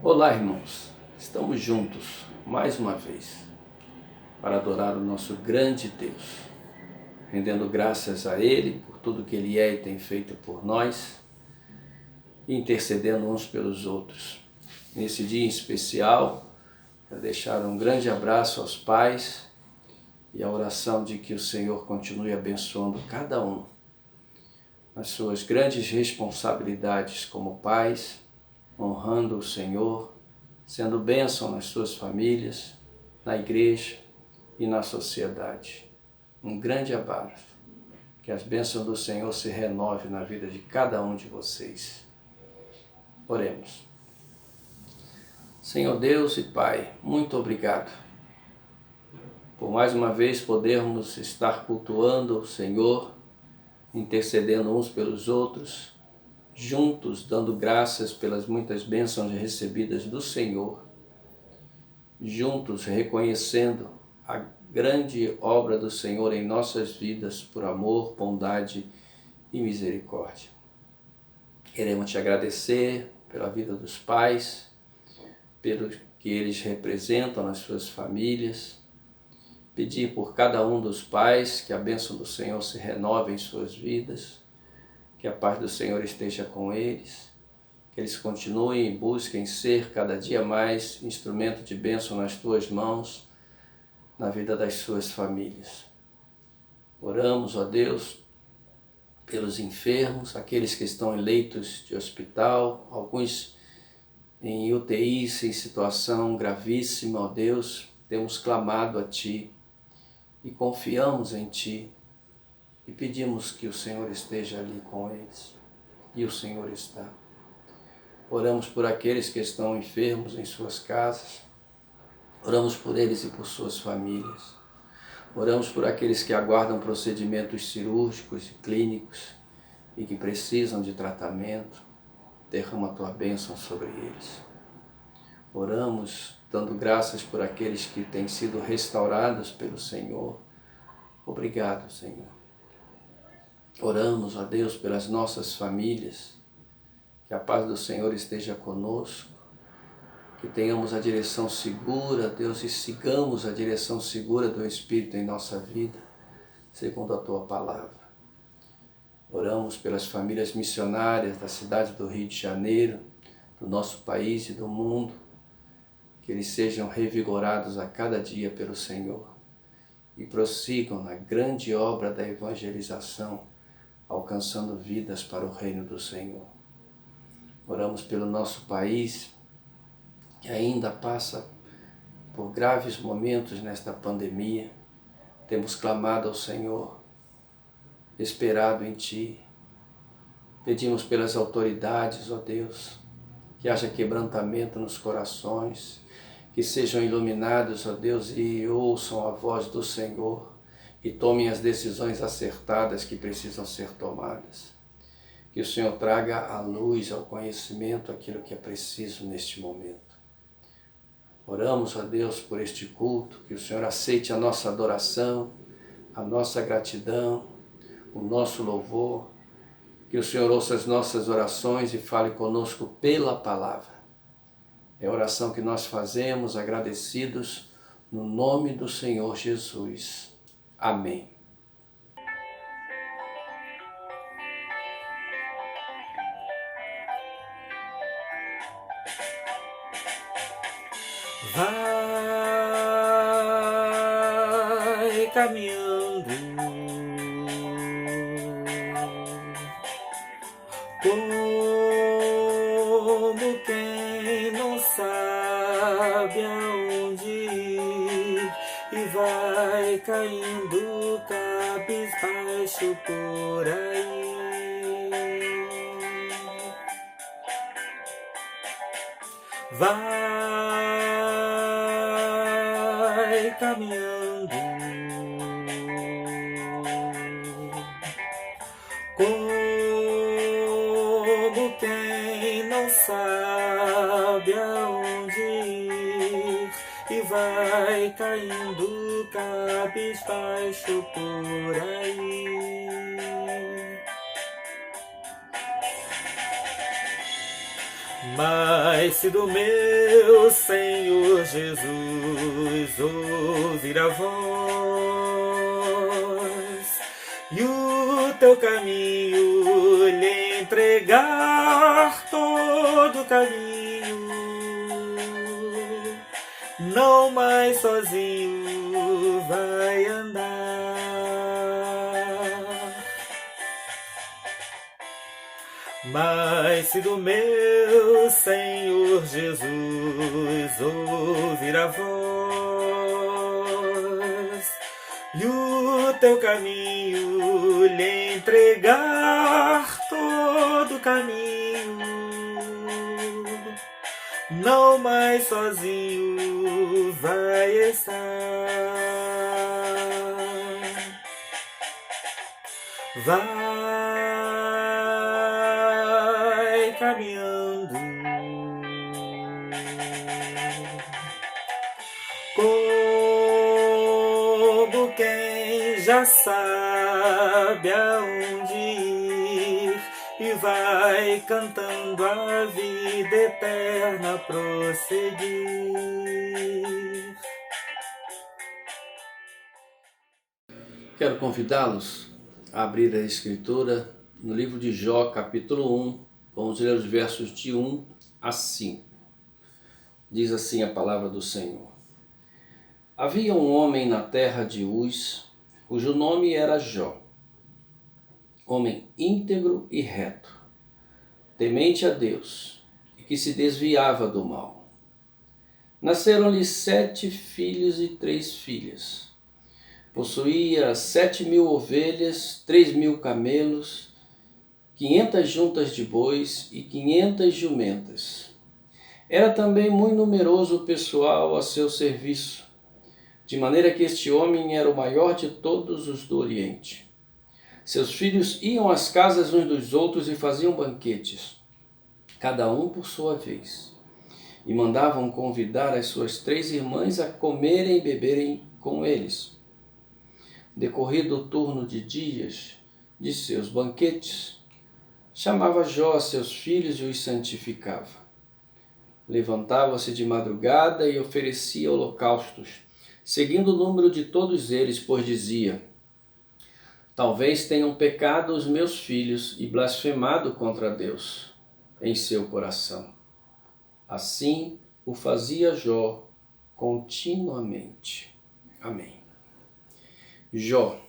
Olá, irmãos, estamos juntos mais uma vez para adorar o nosso grande Deus, rendendo graças a Ele por tudo que Ele é e tem feito por nós e intercedendo uns pelos outros. Nesse dia em especial, quero deixar um grande abraço aos pais e a oração de que o Senhor continue abençoando cada um nas suas grandes responsabilidades como pais, honrando o Senhor, sendo bênção nas suas famílias, na igreja e na sociedade. Um grande abraço. Que as bênçãos do Senhor se renovem na vida de cada um de vocês. Oremos. Senhor Deus e Pai, muito obrigado por mais uma vez podermos estar cultuando o Senhor, intercedendo uns pelos outros, juntos dando graças pelas muitas bênçãos recebidas do Senhor, juntos reconhecendo a grande obra do Senhor em nossas vidas por amor, bondade e misericórdia. Queremos te agradecer pela vida dos pais, pelo que eles representam nas suas famílias, pedir por cada um dos pais que a bênção do Senhor se renove em suas vidas, que a paz do Senhor esteja com eles, que eles continuem e busquem ser cada dia mais instrumento de bênção nas tuas mãos, na vida das suas famílias. Oramos, ó Deus, pelos enfermos, aqueles que estão em leitos de hospital, alguns em UTIs, em situação gravíssima, ó Deus, temos clamado a Ti e confiamos em Ti e pedimos que o Senhor esteja ali com eles, e o Senhor está. Oramos por aqueles que estão enfermos em suas casas, oramos por eles e por suas famílias, oramos por aqueles que aguardam procedimentos cirúrgicos e clínicos e que precisam de tratamento, derrama a Tua bênção sobre eles. Oramos dando graças por aqueles que têm sido restaurados pelo Senhor. Obrigado, Senhor. Oramos, ó Deus, pelas nossas famílias, que a paz do Senhor esteja conosco, que tenhamos a direção segura, Deus, e sigamos a direção segura do Espírito em nossa vida, segundo a Tua palavra. Oramos pelas famílias missionárias da cidade do Rio de Janeiro, do nosso país e do mundo, que eles sejam revigorados a cada dia pelo Senhor e prossigam na grande obra da evangelização, alcançando vidas para o reino do Senhor. Oramos pelo nosso país, que ainda passa por graves momentos nesta pandemia. Temos clamado ao Senhor, esperado em Ti. Pedimos pelas autoridades, ó Deus, que haja quebrantamento nos corações, que sejam iluminados, ó Deus, e ouçam a voz do Senhor e tomem as decisões acertadas que precisam ser tomadas. Que o Senhor traga à luz, ao conhecimento, aquilo que é preciso neste momento. Oramos, ó Deus, por este culto, que o Senhor aceite a nossa adoração, a nossa gratidão, o nosso louvor, que o Senhor ouça as nossas orações e fale conosco pela palavra. É a oração que nós fazemos, agradecidos, no nome do Senhor Jesus. Amém. Vai caminhando como quem não sabe aonde ir e vai caindo cabisbaixo por aí. Vai caminhando como quem não sabe aonde ir e vai caindo cabisbaixo por aí. Mas se do meu Senhor Jesus ouvir a voz e o teu caminho lhe entregar todo o caminho, não mais sozinho vai andar. Mas se do meu Senhor Jesus ouvir a voz e o teu caminho lhe entregar todo o caminho, não mais sozinho vai estar. Vai caminhando como quem já sabe aonde ir e vai cantando a vida eterna prosseguir. Quero convidá-los a abrir a Escritura no livro de Jó, capítulo 1. Vamos ler os versos de 1 a 5. Diz assim a palavra do Senhor. Havia um homem na terra de Uz, cujo nome era Jó, homem íntegro e reto, temente a Deus, e que se desviava do mal. Nasceram-lhe 7 filhos e 3 filhas. Possuía 7.000 ovelhas, 3.000 camelos, 500 juntas de bois e 500 jumentas. Era também muito numeroso o pessoal a seu serviço, de maneira que este homem era o maior de todos os do Oriente. Seus filhos iam às casas uns dos outros e faziam banquetes, cada um por sua vez, e mandavam convidar as suas 3 irmãs a comerem e beberem com eles. Decorrido o turno de dias de seus banquetes, chamava Jó a seus filhos e os santificava. Levantava-se de madrugada e oferecia holocaustos, seguindo o número de todos eles, pois dizia: talvez tenham pecado os meus filhos e blasfemado contra Deus em seu coração. Assim o fazia Jó continuamente. Amém. Jó.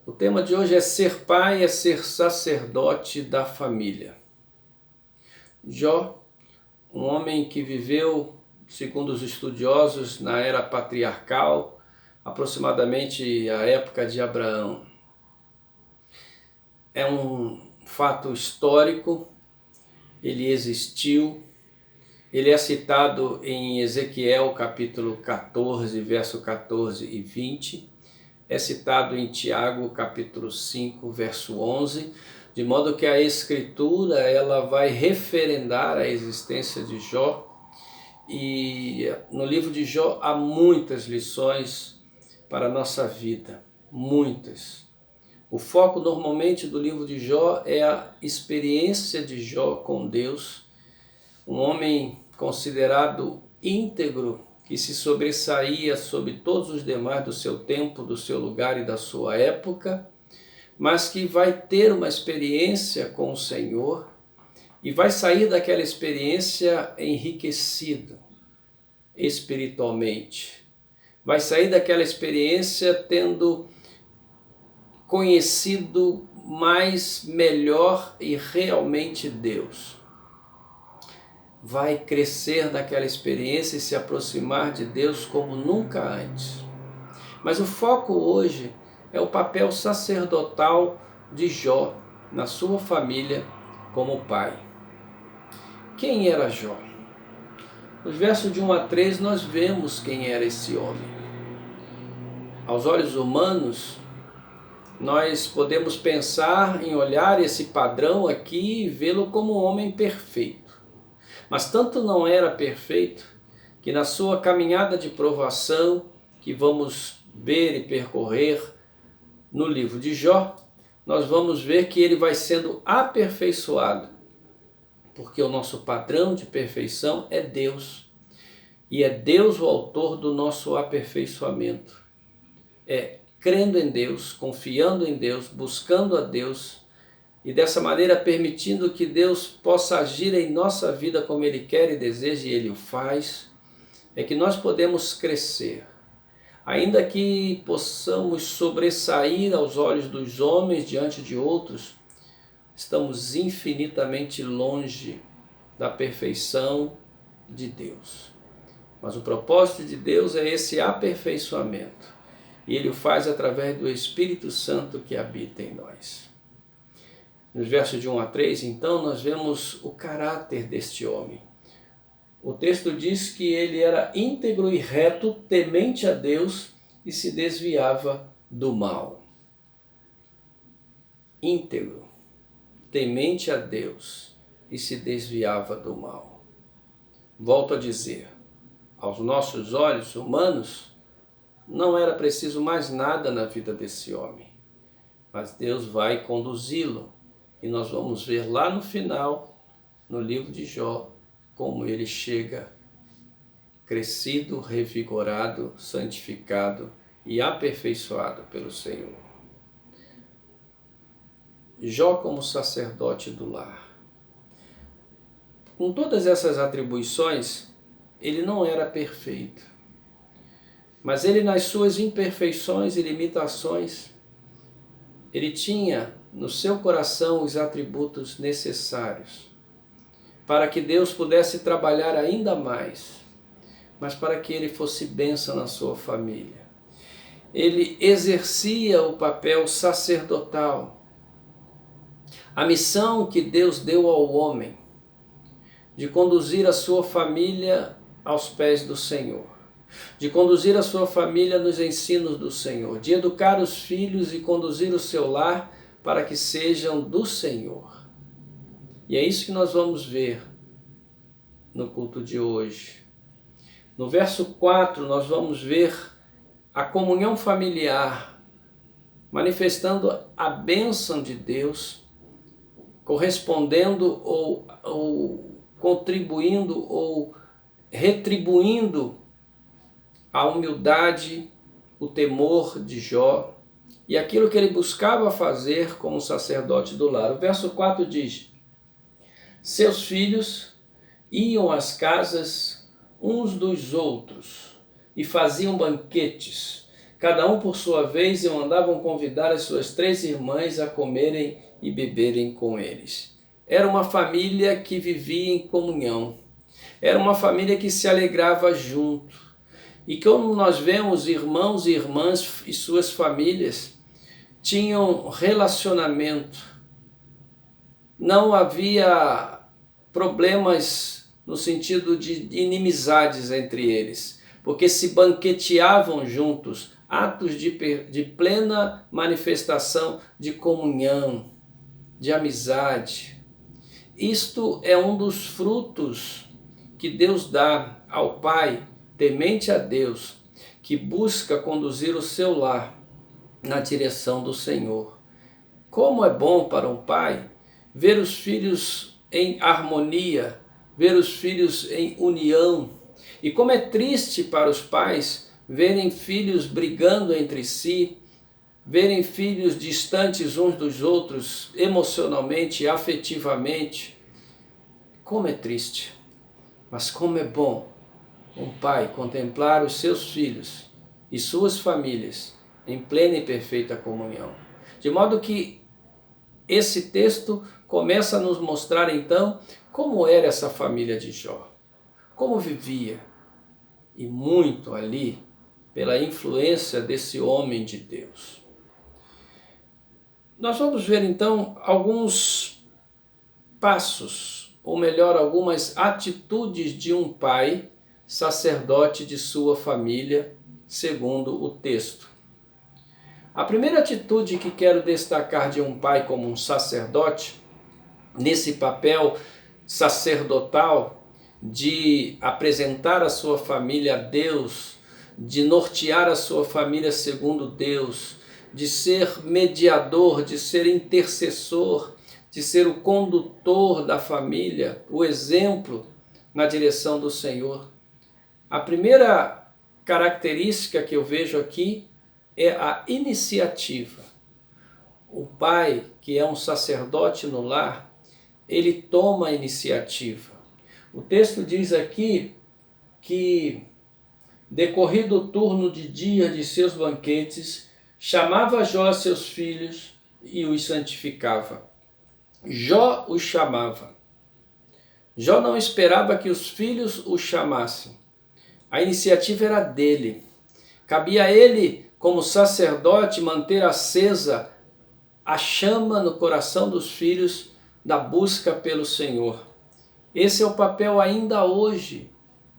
O tema de hoje é ser pai, é ser sacerdote da família. Jó, um homem que viveu, segundo os estudiosos, na era patriarcal, aproximadamente a época de Abraão. É um fato histórico, ele existiu, ele é citado em Ezequiel capítulo 14, verso 14 e 20, é citado em Tiago capítulo 5, verso 11, de modo que a Escritura ela vai referendar a existência de Jó, e no livro de Jó há muitas lições para a nossa vida, muitas. O foco normalmente do livro de Jó é a experiência de Jó com Deus, um homem considerado íntegro, que se sobressaía sobre todos os demais do seu tempo, do seu lugar e da sua época, mas que vai ter uma experiência com o Senhor e vai sair daquela experiência enriquecido espiritualmente. Vai sair daquela experiência tendo conhecido mais, melhor e realmente Deus. Vai crescer naquela experiência e se aproximar de Deus como nunca antes. Mas o foco hoje é o papel sacerdotal de Jó na sua família como pai. Quem era Jó? Nos versos de 1 a 3 nós vemos quem era esse homem. Aos olhos humanos, nós podemos pensar em olhar esse padrão aqui e vê-lo como um homem perfeito. Mas tanto não era perfeito, que na sua caminhada de provação, que vamos ver e percorrer no livro de Jó, nós vamos ver que ele vai sendo aperfeiçoado porque o nosso padrão de perfeição é Deus. E é Deus o autor do nosso aperfeiçoamento. É crendo em Deus, confiando em Deus, buscando a Deus e dessa maneira permitindo que Deus possa agir em nossa vida como Ele quer e deseja e Ele o faz, é que nós podemos crescer. Ainda que possamos sobressair aos olhos dos homens diante de outros, estamos infinitamente longe da perfeição de Deus. Mas o propósito de Deus é esse aperfeiçoamento. E Ele o faz através do Espírito Santo que habita em nós. Nos versos de 1 a 3, então, nós vemos o caráter deste homem. O texto diz que ele era íntegro e reto, temente a Deus e se desviava do mal. Íntegro, temente a Deus e se desviava do mal. Volto a dizer, aos nossos olhos humanos, não era preciso mais nada na vida desse homem, mas Deus vai conduzi-lo e nós vamos ver lá no final, no livro de Jó, como ele chega crescido, revigorado, santificado e aperfeiçoado pelo Senhor. Jó como sacerdote do lar. Com todas essas atribuições, ele não era perfeito. Mas ele, nas suas imperfeições e limitações, ele tinha no seu coração os atributos necessários para que Deus pudesse trabalhar ainda mais, mas para que ele fosse bênção na sua família. Ele exercia o papel sacerdotal, a missão que Deus deu ao homem, de conduzir a sua família aos pés do Senhor, de conduzir a sua família nos ensinos do Senhor, de educar os filhos e conduzir o seu lar para que sejam do Senhor. E é isso que nós vamos ver no culto de hoje. No verso 4 nós vamos ver a comunhão familiar, manifestando a bênção de Deus, correspondendo ou contribuindo ou retribuindo a humildade, o temor de Jó e aquilo que ele buscava fazer como sacerdote do lar. O verso 4 diz: seus filhos iam às casas uns dos outros e faziam banquetes, cada um por sua vez, e mandavam convidar as suas 3 irmãs a comerem e beberem com eles. Era uma família que vivia em comunhão, era uma família que se alegrava junto. E como nós vemos, irmãos e irmãs e suas famílias tinham relacionamento, não havia problemas no sentido de inimizades entre eles, porque se banqueteavam juntos, atos de plena manifestação de comunhão, de amizade. Isto é um dos frutos que Deus dá ao pai temente a Deus, que busca conduzir o seu lar na direção do Senhor. Como é bom para um pai ver os filhos em harmonia, ver os filhos em união. E como é triste para os pais verem filhos brigando entre si, verem filhos distantes uns dos outros emocionalmente e afetivamente. Como é triste, mas como é bom um pai contemplar os seus filhos e suas famílias em plena e perfeita comunhão. De modo que esse texto começa a nos mostrar então como era essa família de Jó, como vivia, e muito ali pela influência desse homem de Deus. Nós vamos ver então alguns passos, ou melhor, algumas atitudes de um pai sacerdote de sua família, segundo o texto. A primeira atitude que quero destacar de um pai como um sacerdote, nesse papel sacerdotal de apresentar a sua família a Deus, de nortear a sua família segundo Deus, de ser mediador, de ser intercessor, de ser o condutor da família, o exemplo na direção do Senhor. A primeira característica que eu vejo aqui é a iniciativa. O pai, que é um sacerdote no lar, ele toma a iniciativa. O texto diz aqui que, decorrido o turno de dia de seus banquetes, chamava Jó a seus filhos e os santificava. Jó os chamava. Jó não esperava que os filhos o chamassem. A iniciativa era dele. Cabia a ele, como sacerdote, manter acesa a chama no coração dos filhos da busca pelo Senhor. Esse é o papel ainda hoje,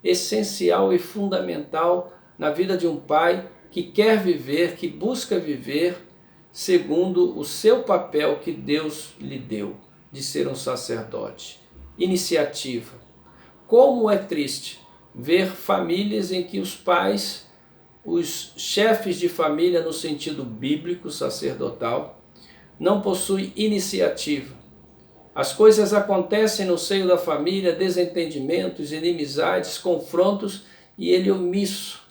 essencial e fundamental na vida de um pai que quer viver, que busca viver segundo o seu papel que Deus lhe deu, de ser um sacerdote. Iniciativa. Como é triste ver famílias em que os pais, os chefes de família no sentido bíblico, sacerdotal, não possuem iniciativa. As coisas acontecem no seio da família, desentendimentos, inimizades, confrontos, e ele omisso,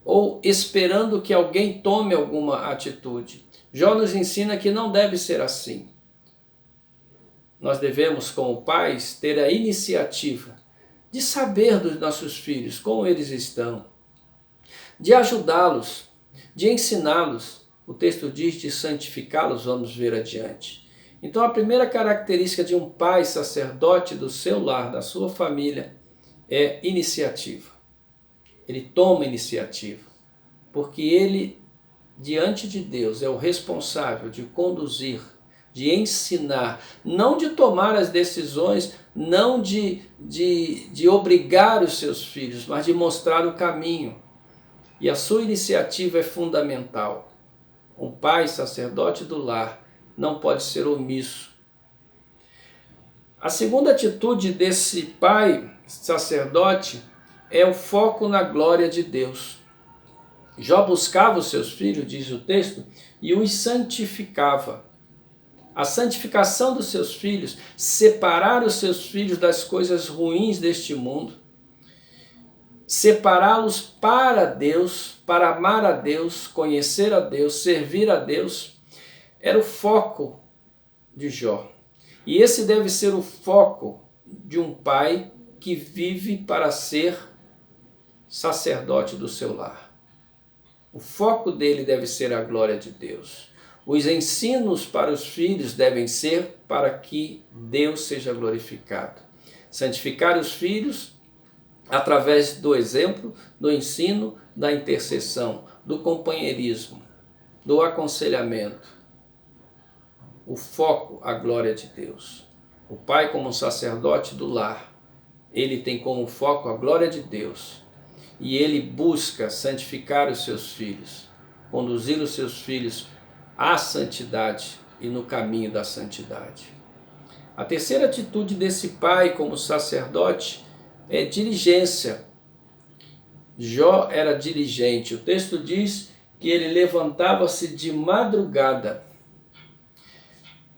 ou esperando que alguém tome alguma atitude. Jó nos ensina que não deve ser assim. Nós devemos, como pais, ter a iniciativa de saber dos nossos filhos como eles estão, de ajudá-los, de ensiná-los. O texto diz de santificá-los, vamos ver adiante. Então a primeira característica de um pai sacerdote do seu lar, da sua família, é iniciativa. Ele toma iniciativa, porque ele, diante de Deus, é o responsável de conduzir, de ensinar, não de tomar as decisões, não de obrigar os seus filhos, mas de mostrar o caminho. E a sua iniciativa é fundamental. Um pai sacerdote do lar não pode ser omisso. A segunda atitude desse pai sacerdote é o foco na glória de Deus. Jó buscava os seus filhos, diz o texto, e os santificava. A santificação dos seus filhos, separar os seus filhos das coisas ruins deste mundo, separá-los para Deus, para amar a Deus, conhecer a Deus, servir a Deus, era o foco de Jó. E esse deve ser o foco de um pai que vive para ser sacerdote do seu lar. O foco dele deve ser a glória de Deus. Os ensinos para os filhos devem ser para que Deus seja glorificado. Santificar os filhos através do exemplo, do ensino, da intercessão, do companheirismo, do aconselhamento. O foco, a glória de Deus. O pai, como sacerdote do lar, ele tem como foco a glória de Deus. E ele busca santificar os seus filhos, conduzir os seus filhos à santidade e no caminho da santidade. A terceira atitude desse pai como sacerdote é diligência. Jó era diligente. O texto diz que ele levantava-se de madrugada.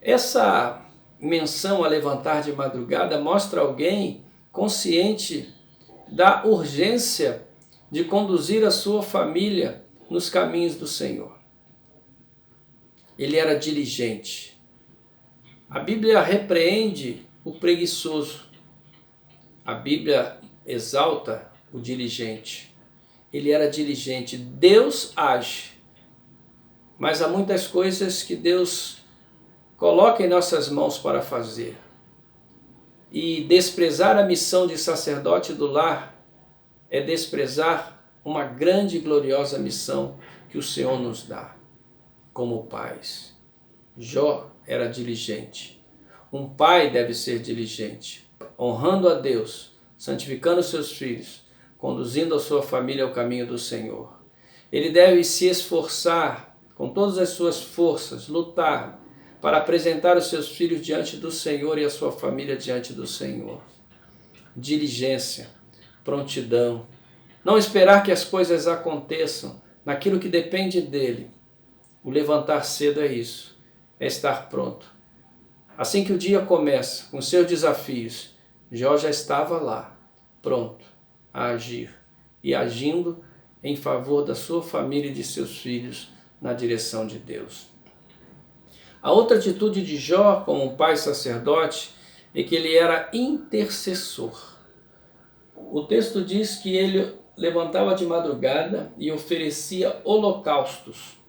Essa menção a levantar de madrugada mostra alguém consciente da urgência de conduzir a sua família nos caminhos do Senhor. Ele era diligente. A Bíblia repreende o preguiçoso. A Bíblia exalta o diligente. Ele era diligente. Deus age. Mas há muitas coisas que Deus coloca em nossas mãos para fazer. E desprezar a missão de sacerdote do lar é desprezar uma grande e gloriosa missão que o Senhor nos dá como pais. Jó era diligente. Um pai deve ser diligente, honrando a Deus, santificando seus filhos, conduzindo a sua família ao caminho do Senhor. Ele deve se esforçar com todas as suas forças, lutar para apresentar os seus filhos diante do Senhor e a sua família diante do Senhor. Diligência, prontidão. Não esperar que as coisas aconteçam naquilo que depende dele. O levantar cedo é isso, é estar pronto. Assim que o dia começa, com seus desafios, Jó já estava lá, pronto a agir e agindo em favor da sua família e de seus filhos na direção de Deus. A outra atitude de Jó como um pai sacerdote é que ele era intercessor. O texto diz que ele levantava de madrugada e oferecia holocaustos.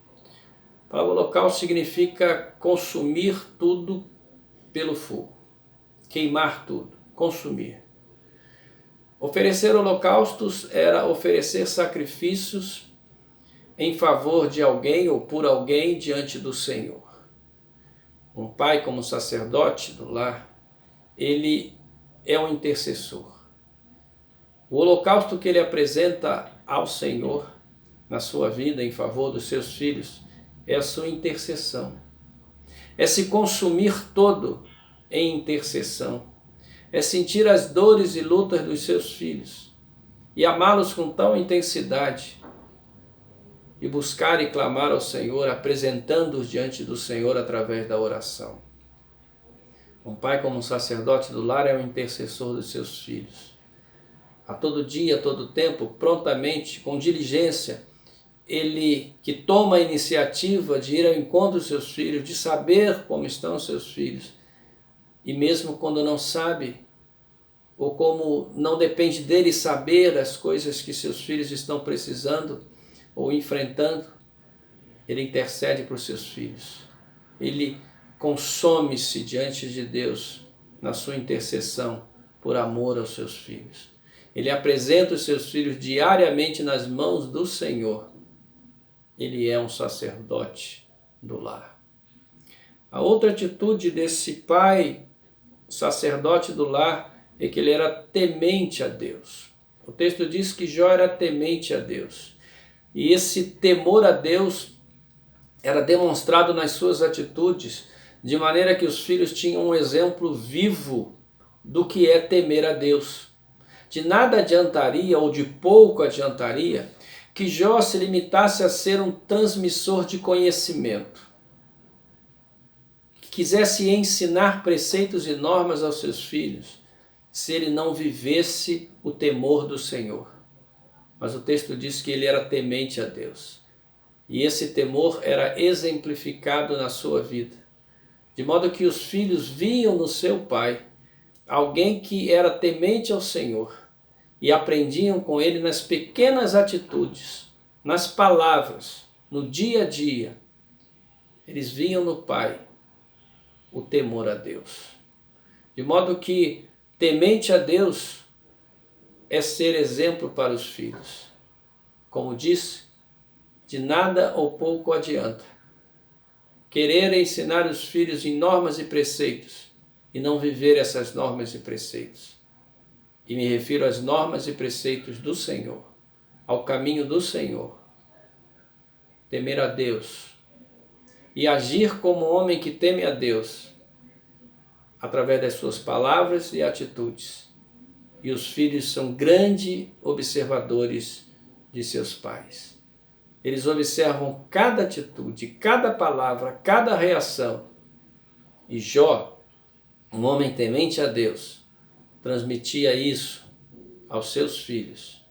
O holocausto significa consumir tudo pelo fogo, queimar tudo, consumir. Oferecer holocaustos era oferecer sacrifícios em favor de alguém ou por alguém diante do Senhor. Um pai como sacerdote do lar, ele é um intercessor. O holocausto que ele apresenta ao Senhor na sua vida em favor dos seus filhos é a sua intercessão. É se consumir todo em intercessão. É sentir as dores e lutas dos seus filhos e amá-los com tal intensidade e buscar e clamar ao Senhor, apresentando-os diante do Senhor através da oração. Um pai como um sacerdote do lar é um intercessor dos seus filhos. A todo dia, a todo tempo, prontamente, com diligência, ele que toma a iniciativa de ir ao encontro dos seus filhos, de saber como estão os seus filhos, e mesmo quando não sabe, ou como não depende dele saber as coisas que seus filhos estão precisando ou enfrentando, ele intercede para os seus filhos. Ele consome-se diante de Deus na sua intercessão por amor aos seus filhos. Ele apresenta os seus filhos diariamente nas mãos do Senhor. Ele é um sacerdote do lar. A outra atitude desse pai, sacerdote do lar, é que ele era temente a Deus. O texto diz que Jó era temente a Deus. E esse temor a Deus era demonstrado nas suas atitudes, de maneira que os filhos tinham um exemplo vivo do que é temer a Deus. De nada adiantaria, ou de pouco adiantaria, que Jó se limitasse a ser um transmissor de conhecimento, que quisesse ensinar preceitos e normas aos seus filhos, se ele não vivesse o temor do Senhor. Mas o texto diz que ele era temente a Deus. E esse temor era exemplificado na sua vida. De modo que os filhos viam no seu pai alguém que era temente ao Senhor e aprendiam com ele nas pequenas atitudes, nas palavras, no dia a dia. Eles viam no pai o temor a Deus. De modo que temente a Deus é ser exemplo para os filhos. Como disse, de nada ou pouco adianta querer ensinar os filhos em normas e preceitos e não viver essas normas e preceitos. E me refiro às normas e preceitos do Senhor, ao caminho do Senhor. Temer a Deus e agir como homem que teme a Deus, através das suas palavras e atitudes. E os filhos são grandes observadores de seus pais. Eles observam cada atitude, cada palavra, cada reação. E Jó, um homem temente a Deus, transmitia isso aos seus filhos.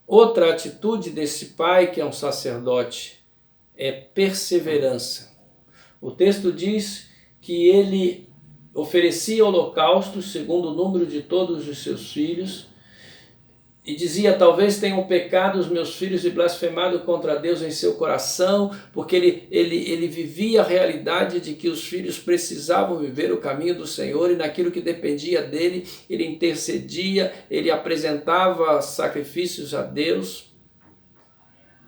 Outra atitude desse pai, que é um sacerdote, é perseverança. O texto diz que ele oferecia holocaustos segundo o número de todos os seus filhos e dizia: talvez tenham pecado os meus filhos e blasfemado contra Deus em seu coração, porque ele vivia a realidade de que os filhos precisavam viver o caminho do Senhor, e naquilo que dependia dele, ele intercedia, ele apresentava sacrifícios a Deus.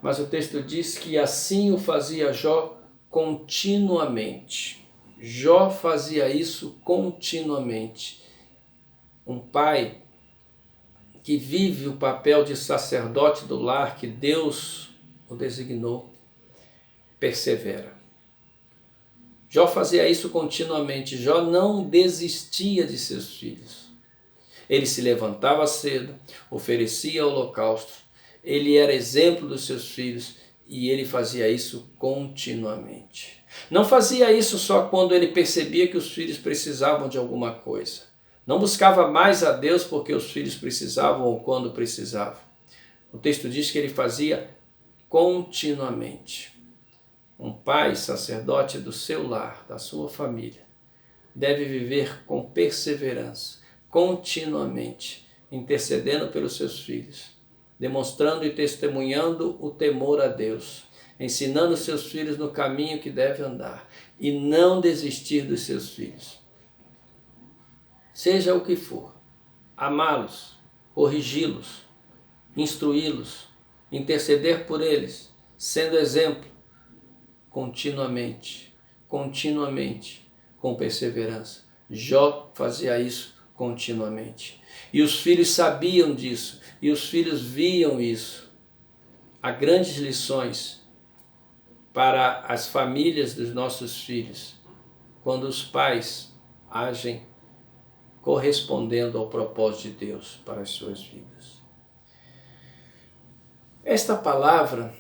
Mas o texto diz que assim o fazia Jó continuamente. Jó fazia isso continuamente. Um pai que vive o papel de sacerdote do lar que Deus o designou, persevera. Jó fazia isso continuamente. Jó não desistia de seus filhos. Ele se levantava cedo, oferecia holocausto, ele era exemplo dos seus filhos E ele fazia isso continuamente. Não fazia isso só quando ele percebia que os filhos precisavam de alguma coisa. Não buscava mais a Deus porque os filhos precisavam ou quando precisavam. O texto diz que ele fazia continuamente. Um pai, sacerdote do seu lar, da sua família, deve viver com perseverança, continuamente, intercedendo pelos seus filhos, demonstrando e testemunhando o temor a Deus, ensinando seus filhos no caminho que deve andar e não desistir dos seus filhos. Seja o que for, amá-los, corrigi-los, instruí-los, interceder por eles, sendo exemplo, continuamente, com perseverança. Jó fazia isso continuamente. E os filhos sabiam disso, e os filhos viam isso. Há grandes lições para as famílias dos nossos filhos, quando os pais agem correspondendo ao propósito de Deus para as suas vidas. Esta palavra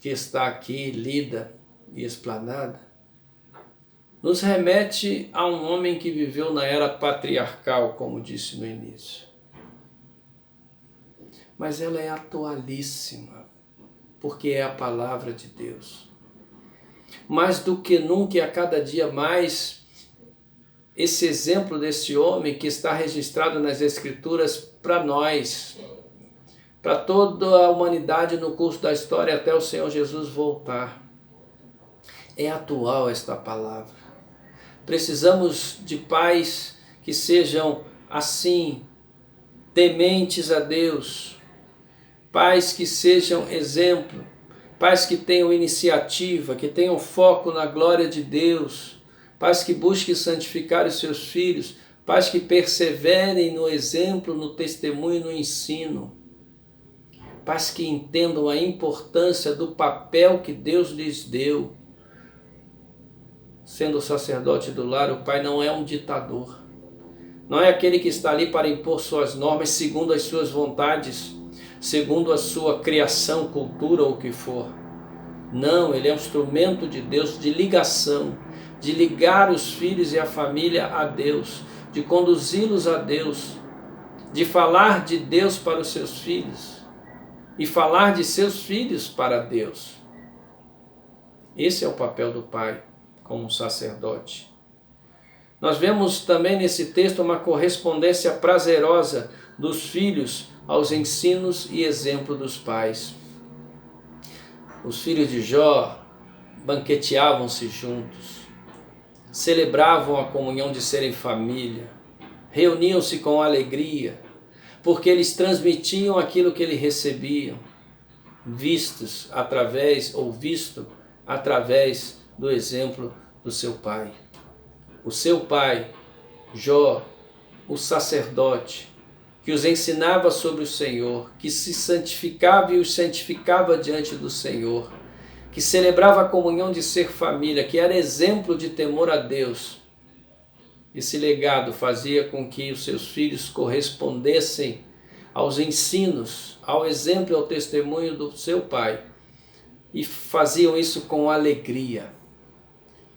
que está aqui lida e explanada nos remete a um homem que viveu na era patriarcal, como disse no início. Mas ela é atualíssima, porque é a palavra de Deus. Mais do que nunca e a cada dia mais, esse exemplo desse homem que está registrado nas Escrituras para nós, para toda a humanidade no curso da história até o Senhor Jesus voltar. É atual esta palavra. Precisamos de pais que sejam assim, tementes a Deus, pais que sejam exemplo, pais que tenham iniciativa, que tenham foco na glória de Deus, pais que busquem santificar os seus filhos, pais que perseverem no exemplo, no testemunho, no ensino, pais que entendam a importância do papel que Deus lhes deu. Sendo o sacerdote do lar, o pai não é um ditador. Não é aquele que está ali para impor suas normas segundo as suas vontades, segundo a sua criação, cultura ou o que for. Não, ele é um instrumento de Deus de ligação, de ligar os filhos e a família a Deus, de conduzi-los a Deus, de falar de Deus para os seus filhos e falar de seus filhos para Deus. Esse é o papel do pai como um sacerdote. Nós vemos também nesse texto uma correspondência prazerosa dos filhos aos ensinos e exemplo dos pais. Os filhos de Jó banqueteavam-se juntos, celebravam a comunhão de serem família, reuniam-se com alegria, porque eles transmitiam aquilo que eles recebiam, visto através do exemplo do seu pai. O seu pai, Jó, o sacerdote, que os ensinava sobre o Senhor, que se santificava e os santificava diante do Senhor, que celebrava a comunhão de ser família, que era exemplo de temor a Deus. Esse legado fazia com que os seus filhos correspondessem aos ensinos, ao exemplo e ao testemunho do seu pai, e faziam isso com alegria.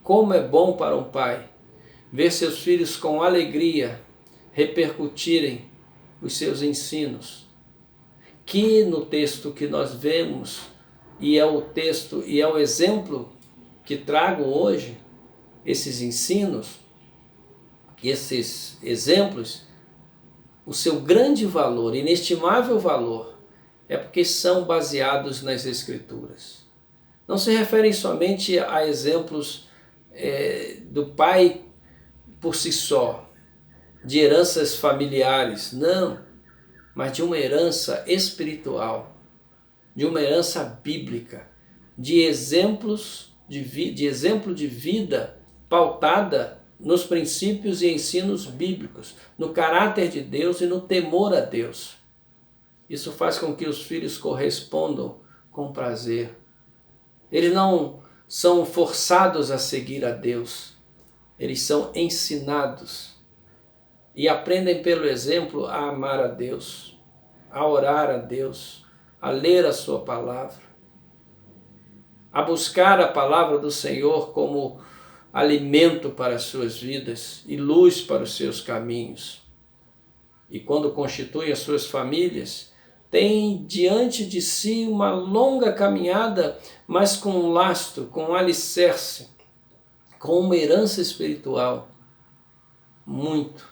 Como é bom para um pai ver seus filhos com alegria repercutirem os seus ensinos, que no texto que nós vemos, e é o exemplo que trago hoje, esses ensinos, esses exemplos, o seu grande valor, inestimável valor, é porque são baseados nas Escrituras. Não se referem somente a exemplos do pai por si só, de heranças familiares, não, mas de uma herança espiritual, de uma herança bíblica, de exemplos de exemplo de vida pautada nos princípios e ensinos bíblicos, no caráter de Deus e no temor a Deus. Isso faz com que os filhos correspondam com prazer. Eles não são forçados a seguir a Deus, eles são ensinados e aprendem pelo exemplo a amar a Deus, a orar a Deus, a ler a sua palavra. a buscar a palavra do Senhor como alimento para as suas vidas e luz para os seus caminhos. E quando constituem as suas famílias, têm diante de si uma longa caminhada, mas com um lastro, com um alicerce, com uma herança espiritual, muito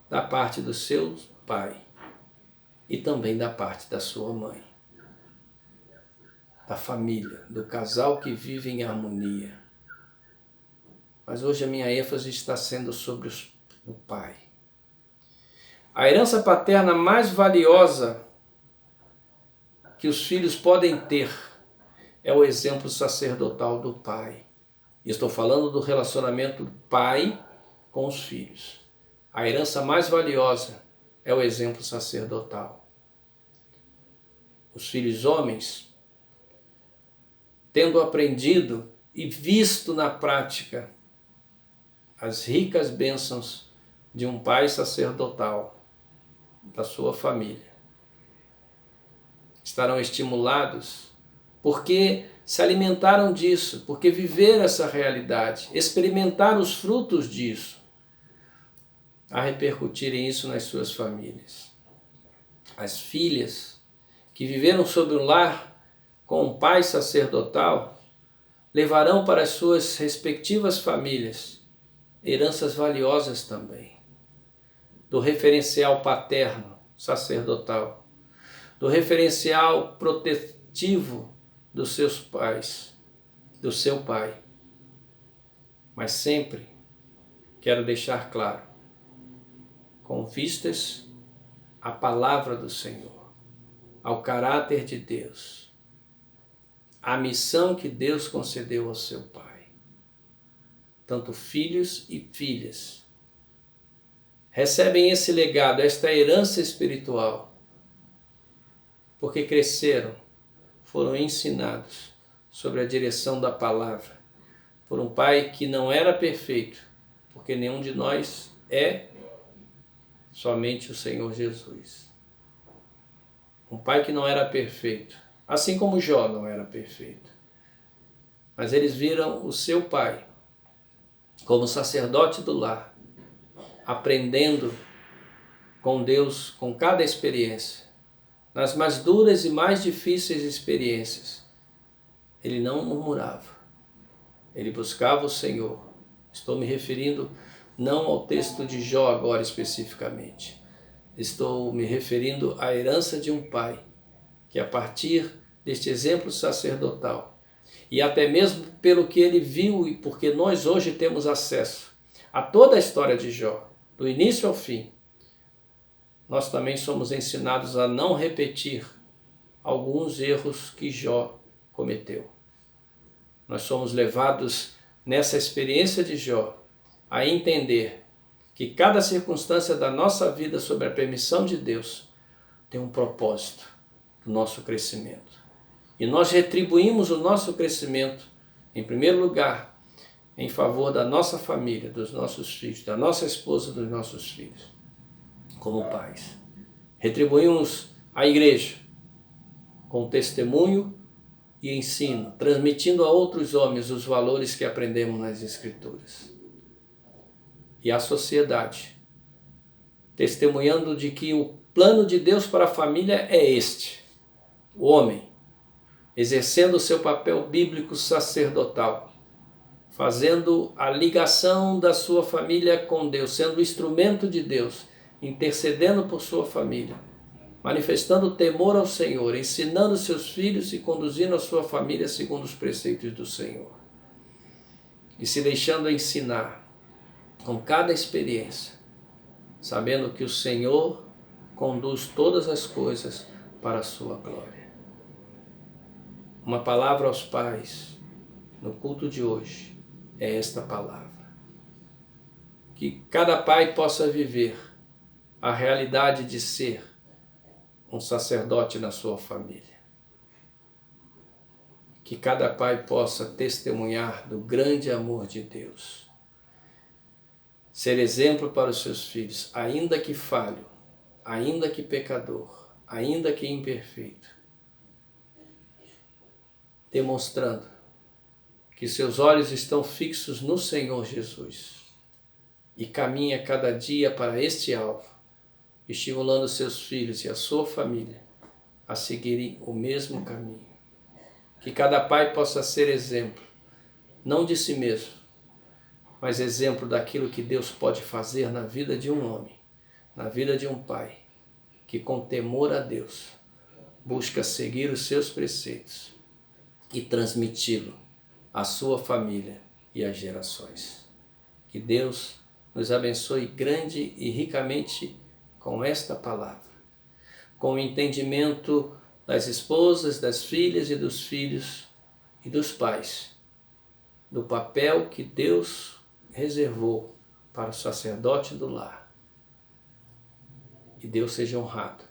da parte do seu pai e também da parte da sua mãe, da família, do casal que vive em harmonia. Mas hoje a minha ênfase está sendo sobre o pai. A herança paterna mais valiosa que os filhos podem ter é o exemplo sacerdotal do pai. E estou falando do relacionamento do pai com os filhos. A herança mais valiosa é o exemplo sacerdotal. Os filhos homens, tendo aprendido e visto na prática as ricas bênçãos de um pai sacerdotal, da sua família, estarão estimulados porque se alimentaram disso, porque viveram essa realidade, experimentaram os frutos disso, a repercutirem isso nas suas famílias. As filhas que viveram sob um lar com um pai sacerdotal levarão para as suas respectivas famílias heranças valiosas também, do referencial paterno sacerdotal, do referencial protetivo dos seus pais, do seu pai. Mas sempre quero deixar claro, com vistas à palavra do Senhor, ao caráter de Deus, à missão que Deus concedeu ao seu pai. Tanto filhos e filhas recebem esse legado, esta herança espiritual, porque cresceram, foram ensinados sobre a direção da palavra, por um pai que não era perfeito, porque nenhum de nós é, somente o Senhor Jesus. Um pai que não era perfeito, assim como Jó não era perfeito. Mas eles viram o seu pai como sacerdote do lar, aprendendo com Deus, com cada experiência, nas mais duras e mais difíceis experiências. Ele não murmurava, ele buscava o Senhor. Estou me referindo não ao texto de Jó agora especificamente. Estou me referindo à herança de um pai, que a partir deste exemplo sacerdotal, e até mesmo pelo que ele viu e porque nós hoje temos acesso a toda a história de Jó, do início ao fim, nós também somos ensinados a não repetir alguns erros que Jó cometeu. Nós somos levados nessa experiência de Jó a entender que cada circunstância da nossa vida sob a permissão de Deus tem um propósito do nosso crescimento. E nós retribuímos o nosso crescimento, em primeiro lugar, em favor da nossa família, dos nossos filhos, da nossa esposa, dos nossos filhos, como pais. Retribuímos a igreja com testemunho e ensino, transmitindo a outros homens os valores que aprendemos nas Escrituras. E a sociedade, testemunhando de que o plano de Deus para a família é este: o homem exercendo o seu papel bíblico sacerdotal, fazendo a ligação da sua família com Deus, sendo instrumento de Deus, intercedendo por sua família, manifestando temor ao Senhor, ensinando seus filhos e conduzindo a sua família segundo os preceitos do Senhor. E se deixando ensinar com cada experiência, sabendo que o Senhor conduz todas as coisas para a sua glória. Uma palavra aos pais no culto de hoje é esta palavra. Que cada pai possa viver a realidade de ser um sacerdote na sua família. Que cada pai possa testemunhar do grande amor de Deus. Ser exemplo para os seus filhos, ainda que falho, ainda que pecador, ainda que imperfeito. demonstrando que seus olhos estão fixos no Senhor Jesus e caminha cada dia para este alvo, estimulando seus filhos e a sua família a seguirem o mesmo caminho. Que cada pai possa ser exemplo, não de si mesmo, mas exemplo daquilo que Deus pode fazer na vida de um homem, na vida de um pai, que com temor a Deus busca seguir os seus preceitos e transmiti-lo à sua família e às gerações. Que Deus nos abençoe grande e ricamente com esta palavra, com o entendimento das esposas, das filhas e dos filhos e dos pais, do papel que Deus reservou para o sacerdote do lar. Que Deus seja honrado,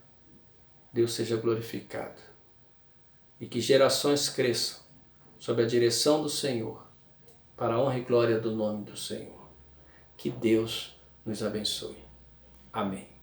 Deus seja glorificado e que gerações cresçam sob a direção do Senhor, para a honra e glória do nome do Senhor. Que Deus nos abençoe. Amém.